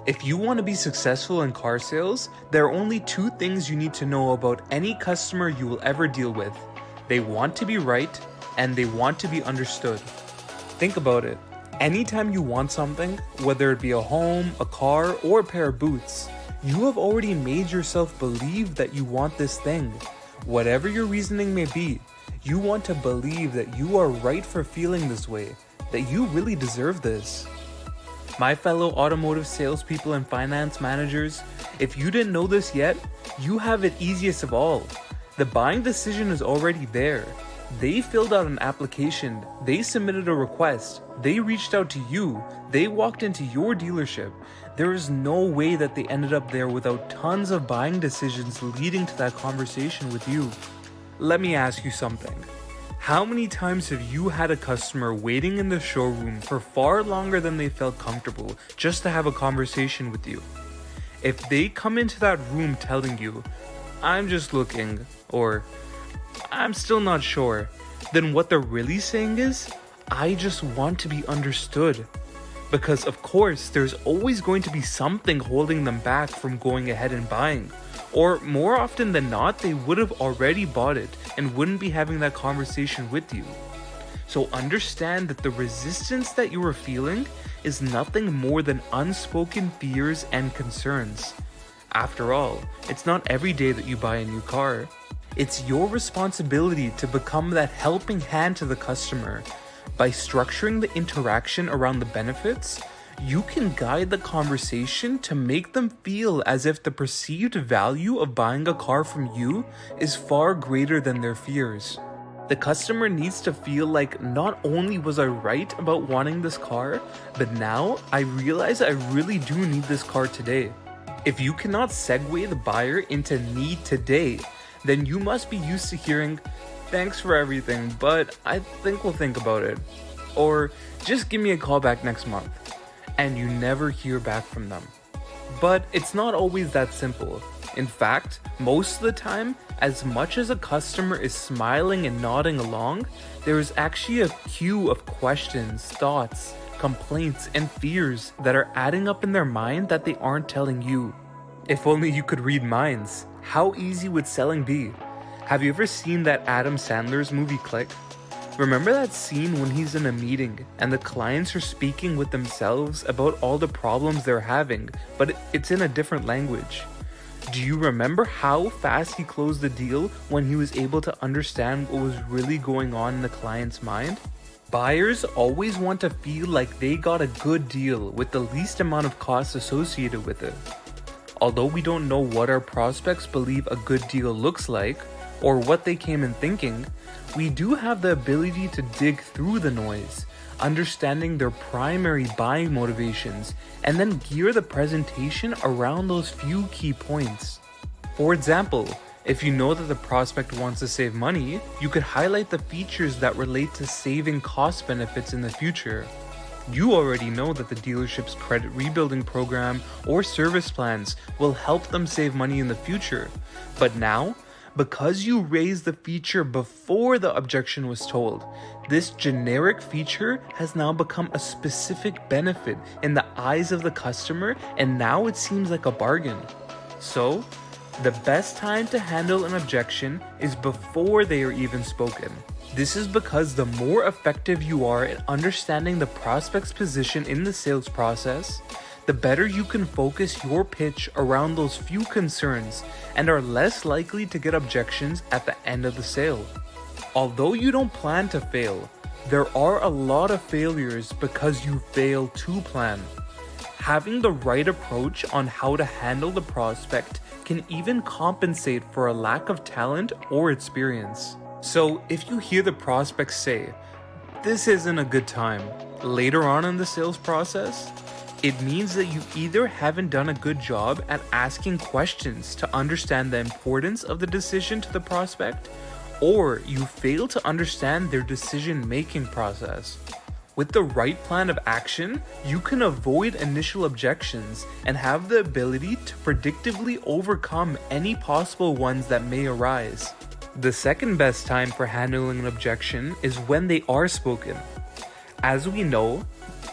If you want to be successful in car sales, there are only two things you need to know about any customer you will ever deal with. They want to be right, and they want to be understood. Think about it. Anytime you want something, whether it be a home, a car, or a pair of boots, you have already made yourself believe that you want this thing. Whatever your reasoning may be, you want to believe that you are right for feeling this way, that you really deserve this. My fellow automotive salespeople and finance managers, if you didn't know this yet, you have it easiest of all. The buying decision is already there. They filled out an application, they submitted a request, they reached out to you, they walked into your dealership. There is no way that they ended up there without tons of buying decisions leading to that conversation with you. Let me ask you something. How many times have you had a customer waiting in the showroom for far longer than they felt comfortable just to have a conversation with you? If they come into that room telling you, "I'm just looking," or "I'm still not sure," then what they're really saying is, "I just want to be understood." Because of course, there's always going to be something holding them back from going ahead and buying. Or more often than not, they would have already bought it and wouldn't be having that conversation with you. So understand that the resistance that you are feeling is nothing more than unspoken fears and concerns. After all, it's not every day that you buy a new car. It's your responsibility to become that helping hand to the customer. By structuring the interaction around the benefits, you can guide the conversation to make them feel as if the perceived value of buying a car from you is far greater than their fears. The customer needs to feel like, not only was I right about wanting this car, but now I realize I really do need this car today. If you cannot segue the buyer into need today, then you must be used to hearing, "Thanks for everything, but I think we'll think about it," or "Just give me a call back next month," and you never hear back from them. But it's not always that simple. In fact, most of the time, as much as a customer is smiling and nodding along, there is actually a queue of questions, thoughts, complaints, and fears that are adding up in their mind that they aren't telling you. If only you could read minds. How easy would selling be? Have you ever seen that Adam Sandler's movie Click? Remember that scene when he's in a meeting and the clients are speaking with themselves about all the problems they're having, but it's in a different language? Do you remember how fast he closed the deal when he was able to understand what was really going on in the client's mind? Buyers always want to feel like they got a good deal with the least amount of costs associated with it. Although we don't know what our prospects believe a good deal looks like, or what they came in thinking, we do have the ability to dig through the noise, understanding their primary buying motivations, and then gear the presentation around those few key points. For example, if you know that the prospect wants to save money, you could highlight the features that relate to saving cost benefits in the future. You already know that the dealership's credit rebuilding program or service plans will help them save money in the future. But now, because you raised the feature before the objection was told, this generic feature has now become a specific benefit in the eyes of the customer, and now it seems like a bargain. So, the best time to handle an objection is before they are even spoken. This is because the more effective you are at understanding the prospect's position in the sales process, the better you can focus your pitch around those few concerns and are less likely to get objections at the end of the sale. Although you don't plan to fail, there are a lot of failures because you fail to plan. Having the right approach on how to handle the prospect can even compensate for a lack of talent or experience. So if you hear the prospect say, "This isn't a good time," later on in the sales process, it means that you either haven't done a good job at asking questions to understand the importance of the decision to the prospect, or you fail to understand their decision-making process. With the right plan of action, you can avoid initial objections and have the ability to predictively overcome any possible ones that may arise. The second best time for handling an objection is when they are spoken. As we know,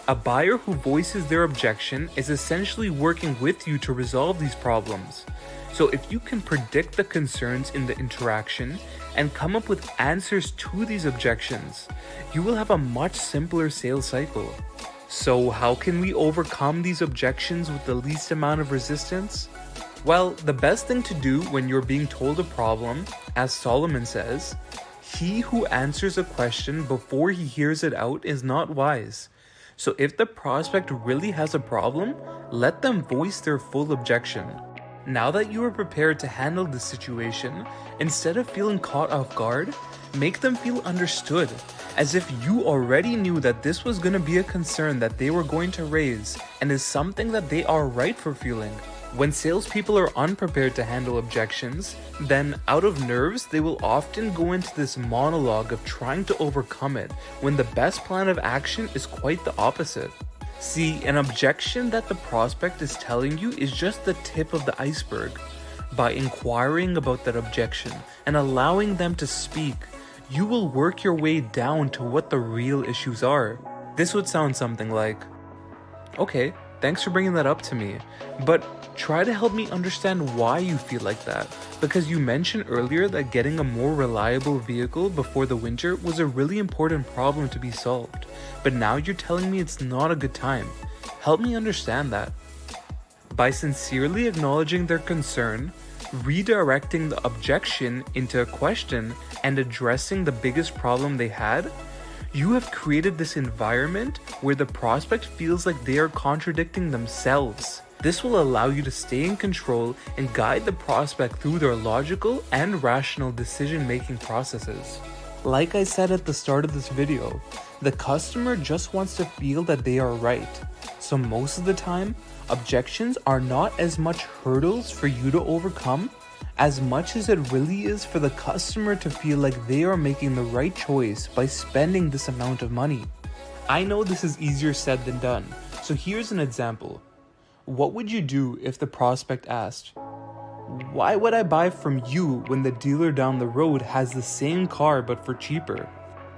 A buyer who voices their objection is essentially working with you to resolve these problems. So if you can predict the concerns in the interaction and come up with answers to these objections, you will have a much simpler sales cycle. So how can we overcome these objections with the least amount of resistance? Well, the best thing to do when you're being told a problem, as Solomon says, he who answers a question before he hears it out is not wise. So if the prospect really has a problem, let them voice their full objection. Now that you are prepared to handle the situation, instead of feeling caught off guard, make them feel understood, as if you already knew that this was going to be a concern that they were going to raise and is something that they are right for feeling. When salespeople are unprepared to handle objections, then out of nerves, they will often go into this monologue of trying to overcome it, when the best plan of action is quite the opposite. See, an objection that the prospect is telling you is just the tip of the iceberg. By inquiring about that objection and allowing them to speak, you will work your way down to what the real issues are. This would sound something like, "Okay, thanks for bringing that up to me, but try to help me understand why you feel like that, because you mentioned earlier that getting a more reliable vehicle before the winter was a really important problem to be solved, but now you're telling me it's not a good time. Help me understand that." By sincerely acknowledging their concern, redirecting the objection into a question, and addressing the biggest problem they had, you have created this environment where the prospect feels like they are contradicting themselves. This will allow you to stay in control and guide the prospect through their logical and rational decision-making processes. Like I said at the start of this video, the customer just wants to feel that they are right. So most of the time, objections are not as much hurdles for you to overcome as much as it really is for the customer to feel like they are making the right choice by spending this amount of money. I know this is easier said than done, so here's an example. What would you do if the prospect asked, "Why would I buy from you when the dealer down the road has the same car but for cheaper?"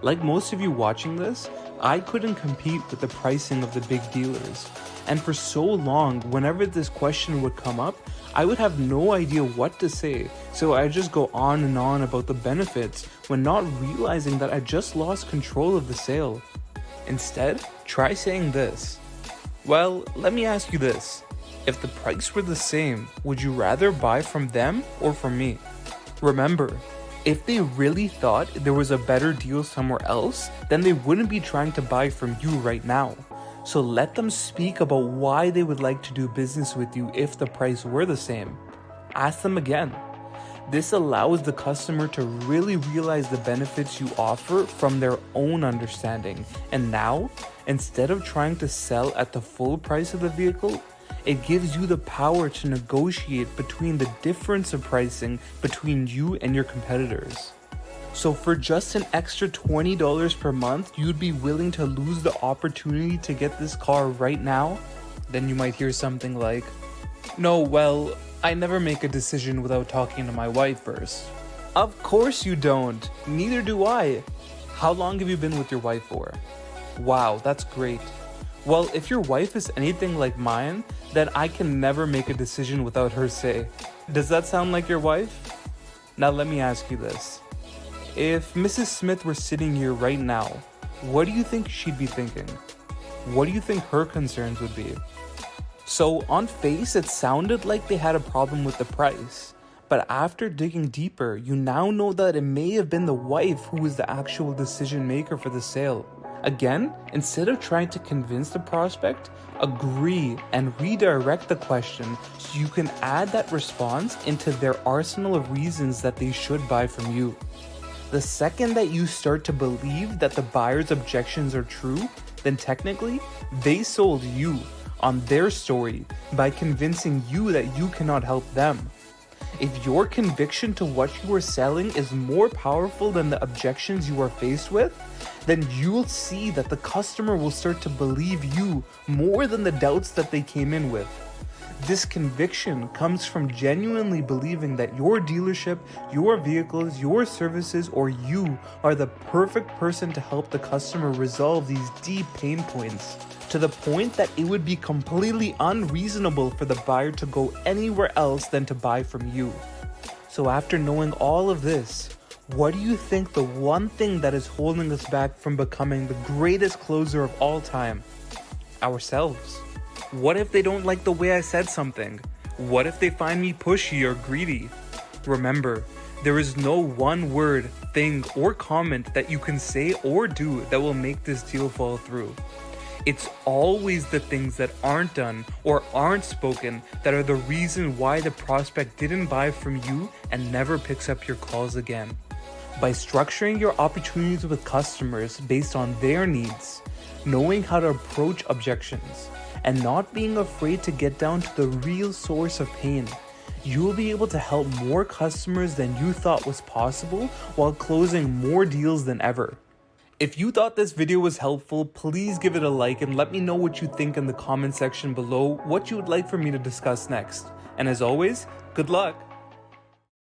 Like most of you watching this, I couldn't compete with the pricing of the big dealers. And for so long, whenever this question would come up, I would have no idea what to say, so I'd just go on and on about the benefits when not realizing that I just lost control of the sale. Instead, try saying this. "Well, let me ask you this. If the price were the same, would you rather buy from them or from me?" Remember, if they really thought there was a better deal somewhere else, then they wouldn't be trying to buy from you right now. So let them speak about why they would like to do business with you if the price were the same. Ask them again. This allows the customer to really realize the benefits you offer from their own understanding. And now, instead of trying to sell at the full price of the vehicle, it gives you the power to negotiate between the difference of pricing between you and your competitors. So for just an extra $20 per month, you'd be willing to lose the opportunity to get this car right now? Then you might hear something like, "No, well, I never make a decision without talking to my wife first." Of course you don't. Neither do I. How long have you been with your wife for? Wow, that's great. Well, if your wife is anything like mine, then I can never make a decision without her say. Does that sound like your wife? Now let me ask you this. If Mrs. Smith were sitting here right now, what do you think she'd be thinking? What do you think her concerns would be? So on face, it sounded like they had a problem with the price. But after digging deeper, you now know that it may have been the wife who was the actual decision maker for the sale. Again, instead of trying to convince the prospect, agree and redirect the question so you can add that response into their arsenal of reasons that they should buy from you. The second that you start to believe that the buyer's objections are true, then technically, they sold you on their story by convincing you that you cannot help them. If your conviction to what you are selling is more powerful than the objections you are faced with, then you'll see that the customer will start to believe you more than the doubts that they came in with. This conviction comes from genuinely believing that your dealership, your vehicles, your services, or you are the perfect person to help the customer resolve these deep pain points. to the point that it would be completely unreasonable for the buyer to go anywhere else than to buy from you. So after knowing all of this, what do you think the one thing that is holding us back from becoming the greatest closer of all time? Ourselves. What if they don't like the way I said something? What if they find me pushy or greedy? Remember, there is no one word, thing, or comment that you can say or do that will make this deal fall through. It's always the things that aren't done or aren't spoken that are the reason why the prospect didn't buy from you and never picks up your calls again. By structuring your opportunities with customers based on their needs, knowing how to approach objections, and not being afraid to get down to the real source of pain, you will be able to help more customers than you thought was possible while closing more deals than ever. If you thought this video was helpful, please give it a like and let me know what you think in the comment section below, what you would like for me to discuss next. And as always, good luck!